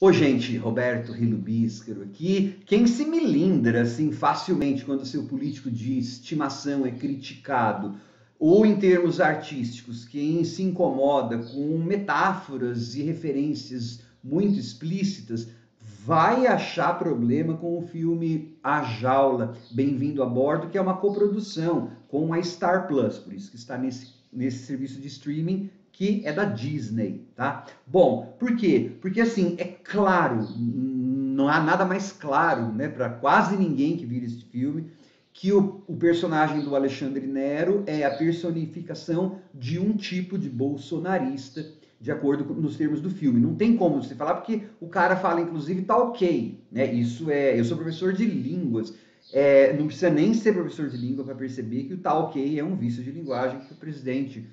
Ô, gente, Roberto Rilo Bíscaro aqui. Quem se milindra assim facilmente quando seu político de estimação é criticado, ou em termos artísticos, quem se incomoda com metáforas e referências muito explícitas, vai achar problema com o filme A Jaula, Bem-vindo a Bordo, que é uma coprodução com a Star Plus, por isso que está nesse serviço de streaming que é da Disney, tá? Bom, por quê? Porque assim, é claro, não há nada mais claro, né, para quase ninguém que vira este filme, que o personagem do Alexandre Nero é a personificação de um tipo de bolsonarista, de acordo com, nos termos do filme. Não tem como você falar, porque o cara fala, inclusive, tá ok, né? Isso é. Eu sou professor de línguas. Não precisa nem ser professor de língua para perceber que o tá ok é um vício de linguagem que o presidente,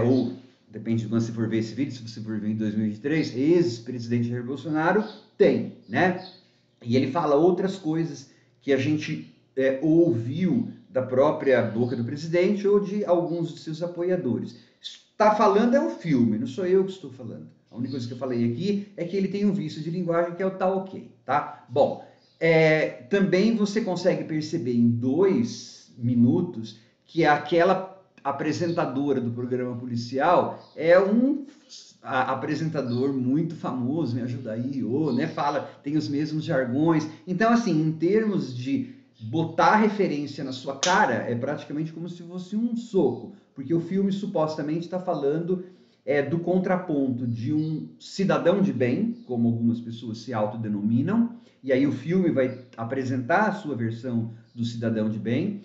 ou depende de quando você for ver esse vídeo, se você for ver em 2023, ex-presidente Jair Bolsonaro tem, né? E ele fala outras coisas que a gente ouviu da própria boca do presidente ou de alguns de seus apoiadores. Está falando é um filme, não sou eu que estou falando. A única coisa que eu falei aqui é que ele tem um vício de linguagem que é o tá ok, tá? Bom, também você consegue perceber em 2 minutos que aquela apresentadora do programa policial é um apresentador muito famoso, me ajuda aí, ou, né, fala, tem os mesmos jargões. Então, assim, em termos de botar referência na sua cara, é praticamente como se fosse um soco, porque o filme supostamente está falando do contraponto de um cidadão de bem, como algumas pessoas se autodenominam, e aí o filme vai apresentar a sua versão do cidadão de bem,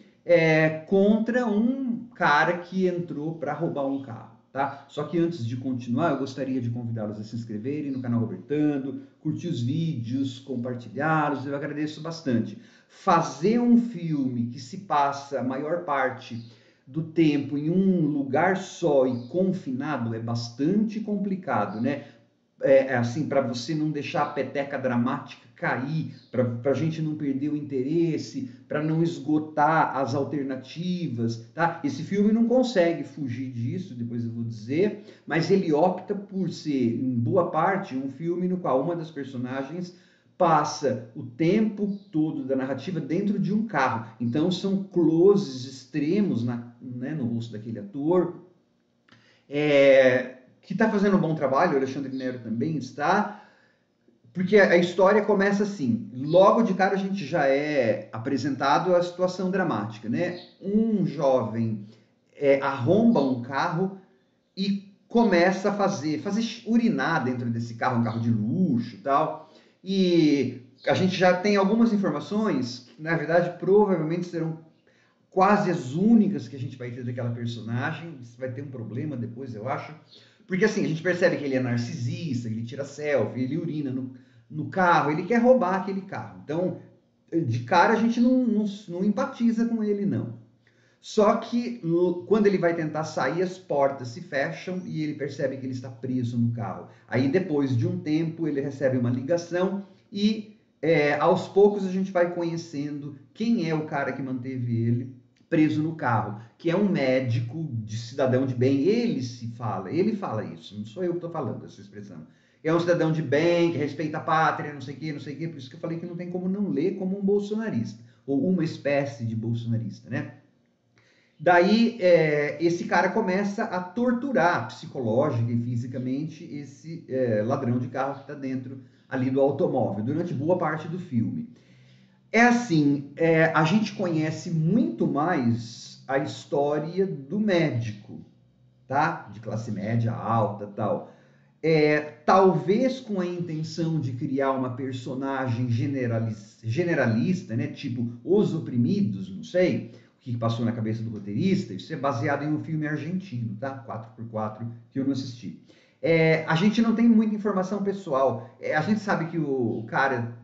contra um cara que entrou para roubar um carro. Tá? Só que antes de continuar, eu gostaria de convidá-los a se inscreverem no canal Robertando, curtir os vídeos, compartilhá-los, eu agradeço bastante. Fazer um filme que se passa a maior parte do tempo em um lugar só e confinado é bastante complicado, né? Assim, para você não deixar a peteca dramática cair, para a gente não perder o interesse, para não esgotar as alternativas, tá? Esse filme não consegue fugir disso, depois eu vou dizer, mas ele opta por ser, em boa parte, um filme no qual uma das personagens passa o tempo todo da narrativa dentro de um carro. Então são closes extremos no rosto daquele ator, que está fazendo um bom trabalho, o Alexandre Nero também está, porque a história começa assim, logo de cara a gente já é apresentado a situação dramática, né? Um jovem arromba um carro e começa a fazer urinar dentro desse carro, um carro de luxo e tal, e a gente já tem algumas informações que, na verdade, provavelmente serão quase as únicas que a gente vai ter daquela personagem. Isso vai ter um problema depois, eu acho. Porque assim, a gente percebe que ele é narcisista, ele tira selfie, ele urina no carro, ele quer roubar aquele carro. Então, de cara, a gente não empatiza com ele, não. Só que quando ele vai tentar sair, as portas se fecham e ele percebe que ele está preso no carro. Aí, depois de um tempo, ele recebe uma ligação e aos poucos a gente vai conhecendo quem é o cara que manteve ele preso no carro, que é um médico de cidadão de bem. Ele fala isso, não sou eu que estou falando essa expressão. É um cidadão de bem, que respeita a pátria, não sei o quê, não sei o quê. Por isso que eu falei que não tem como não ler como um bolsonarista, ou uma espécie de bolsonarista, né? Daí, esse cara começa a torturar psicológica e fisicamente esse ladrão de carro que está dentro ali do automóvel, durante boa parte do filme. É assim, a gente conhece muito mais a história do médico, tá? De classe média alta, tal. Talvez com a intenção de criar uma personagem generalista, né? Tipo Os Oprimidos, não sei o que passou na cabeça do roteirista. Isso é baseado em um filme argentino, tá? 4x4, que eu não assisti. A gente não tem muita informação pessoal. A gente sabe que o cara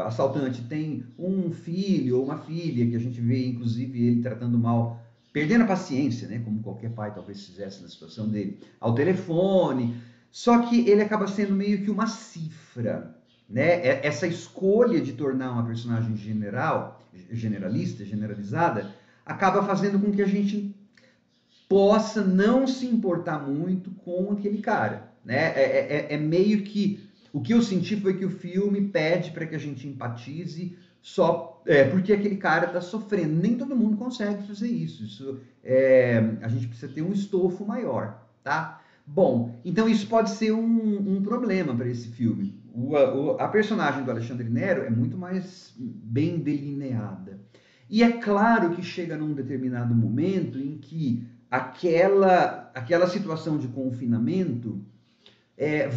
assaltante tem um filho ou uma filha, que a gente vê inclusive ele tratando mal, perdendo a paciência, né, como qualquer pai talvez fizesse na situação dele, ao telefone. Só que ele acaba sendo meio que uma cifra, né? Essa escolha de tornar uma personagem generalista, generalizada, acaba fazendo com que a gente possa não se importar muito com aquele cara, né? É meio que O que eu senti foi que o filme pede para que a gente empatize só porque aquele cara está sofrendo. Nem todo mundo consegue fazer isso. A gente precisa ter um estofo maior, tá? Bom, então isso pode ser um problema para esse filme. A personagem do Alexandre Nero é muito mais bem delineada. E é claro que chega num determinado momento em que aquela situação de confinamento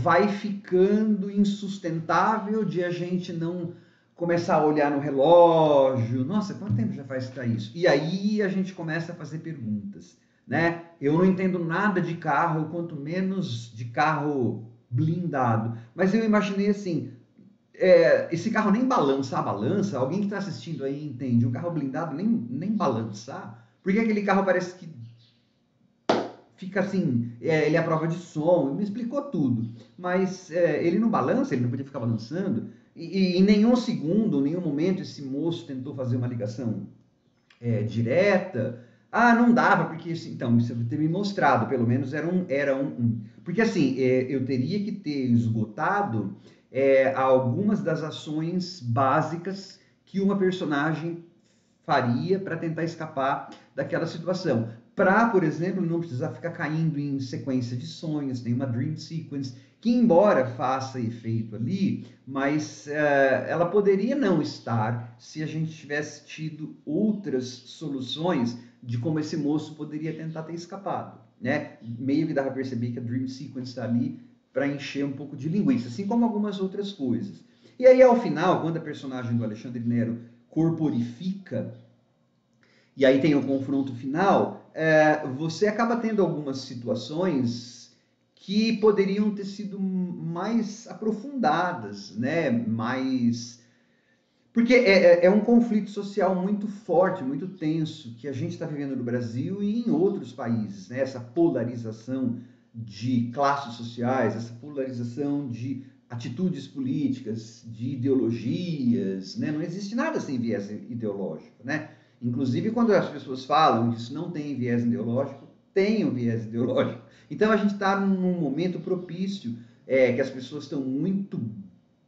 vai ficando insustentável de a gente não começar a olhar no relógio. Nossa, quanto tempo já faz que está isso? E aí a gente começa a fazer perguntas, né? Eu não entendo nada de carro, quanto menos de carro blindado. Mas eu imaginei assim, esse carro nem balança, alguém que está assistindo aí entende, o carro blindado nem balançar, porque aquele carro parece que fica assim, ele é a prova de som, me explicou tudo, mas ele não balança, ele não podia ficar balançando, e em nenhum segundo, em nenhum momento esse moço tentou fazer uma ligação direta. Ah, não dava, porque então, você ter me mostrado, pelo menos porque assim, eu teria que ter esgotado algumas das ações básicas que uma personagem faria para tentar escapar daquela situação. Para, por exemplo, não precisar ficar caindo em sequência de sonhos, tem uma dream sequence, que embora faça efeito ali, mas ela poderia não estar se a gente tivesse tido outras soluções de como esse moço poderia tentar ter escapado, né? Meio que dá para perceber que a dream sequence está ali para encher um pouco de linguiça, assim como algumas outras coisas. E aí, ao final, quando a personagem do Alexandre Nero corporifica, e aí tem o confronto final, você acaba tendo algumas situações que poderiam ter sido mais aprofundadas, né? Porque é um conflito social muito forte, muito tenso, que a gente está vivendo no Brasil e em outros países, né? Essa polarização de classes sociais, essa polarização de atitudes políticas, de ideologias, né? Não existe nada sem viés ideológico, né? Inclusive, quando as pessoas falam que isso não tem viés ideológico, tem um viés ideológico. Então, a gente está num momento propício, que as pessoas estão muito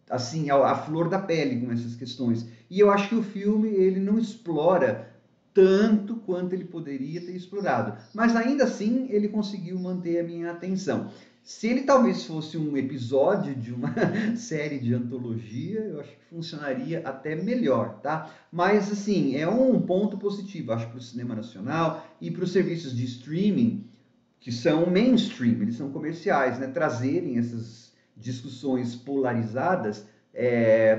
assim, à flor da pele com essas questões. E eu acho que o filme ele não explora tanto quanto ele poderia ter explorado. Mas ainda assim, ele conseguiu manter a minha atenção. Se ele talvez fosse um episódio de uma série de antologia, eu acho que funcionaria até melhor, tá? Mas, assim, é um ponto positivo, acho, para o cinema nacional e para os serviços de streaming, que são mainstream, eles são comerciais, né? Trazerem essas discussões polarizadas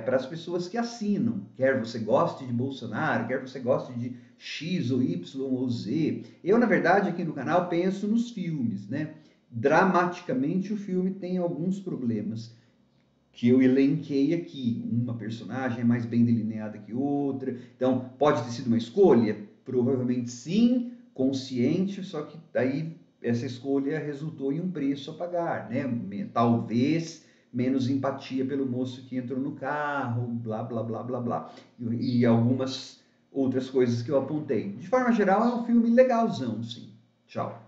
para as pessoas que assinam, quer você goste de Bolsonaro, quer você goste de X ou Y ou Z. Eu, na verdade, aqui no canal penso nos filmes, né? Dramaticamente, o filme tem alguns problemas que eu elenquei aqui. Uma personagem é mais bem delineada que outra, então pode ter sido uma escolha? Provavelmente sim, consciente, só que daí essa escolha resultou em um preço a pagar, né? Talvez menos empatia pelo moço que entrou no carro, blá, blá, blá, blá, blá. E algumas outras coisas que eu apontei. De forma geral, é um filme legalzão, sim. Tchau.